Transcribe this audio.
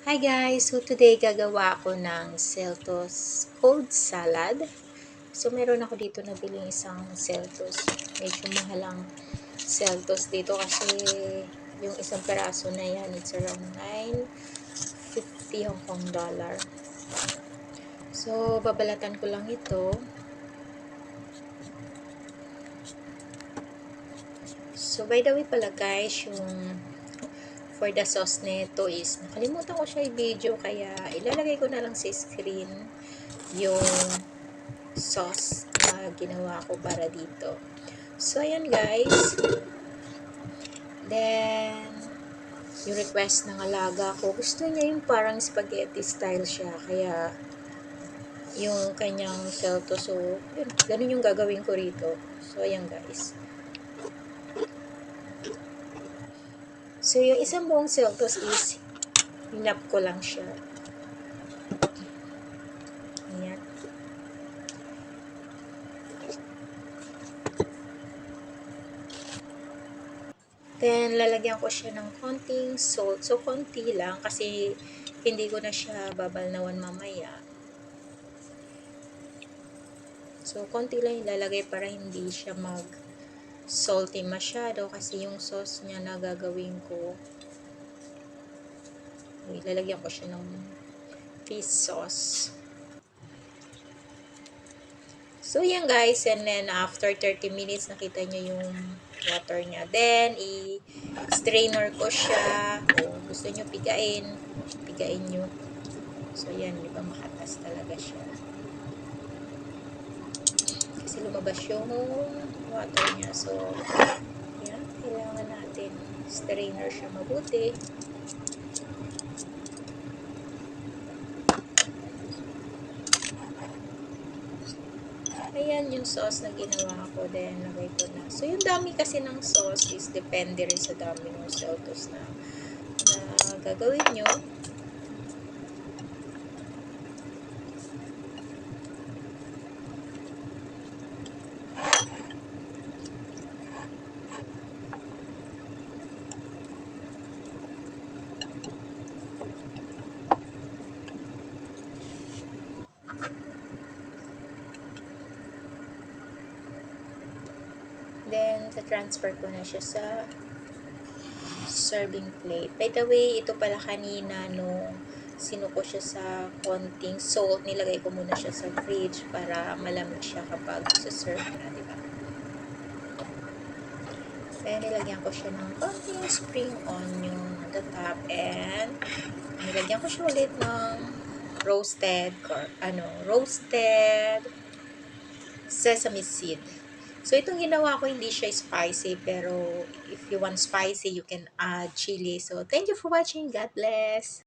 Hi guys! So today gagawa ako ng Celtos cold salad. So meron ako dito nabiling isang Celtos. Medyo mahal ang Celtos dito kasi yung isang peraso na yan, it's around 950 Hong Kong dollar. So babalatan ko lang ito. So by the way pala guys, yung for the sauce nito is nakalimutan ko siya i-video kaya ilalagay ko na lang sa screen yung sauce na ginawa ko para dito. So ayan guys, then yung request ng alaga ko, gusto niya yung parang spaghetti style siya, kaya yung kanyang celto, so yun, ganun yung gagawin ko rito. So ayan guys, so yung isang buong celtos is hinap ko lang siya. Ayan. Then, lalagyan ko siya ng konting salt. So, konti lang kasi hindi ko na siya babalnawan mamaya. So, konti lang ilalagay para hindi siya mag-salty masyado kasi yung sauce niya na gagawin ko, ilalagyan ko siya ng fish sauce. So, yan guys. And then, after 30 minutes, nakita nyo yung water niya. Then, i-strainer ko siya. O, gusto nyo pigain, pigain nyo. So, yan. Di ba makatas talaga siya. Kasi lumabas yung water niya. So, yan. Kailangan natin strainer siya mabuti. Ayan yung sauce na ginawa ko. Then, lagay ko na. So, yung dami kasi ng sauce is depende rin sa dami ng celtos na gagawin nyo. Then, transfer ko na siya sa serving plate. By the way, ito pala kanina nung sinuko siya sa konting salt, nilagay ko muna siya sa fridge para malamig siya kapag serve na, di ba? Then, nilagyan ko siya ng konting spring onion on the top and nilagyan ko siya ulit ng roasted sesame seed. So, itong ginawa ko, hindi siya spicy, pero if you want spicy, you can add chili. So, thank you for watching. God bless!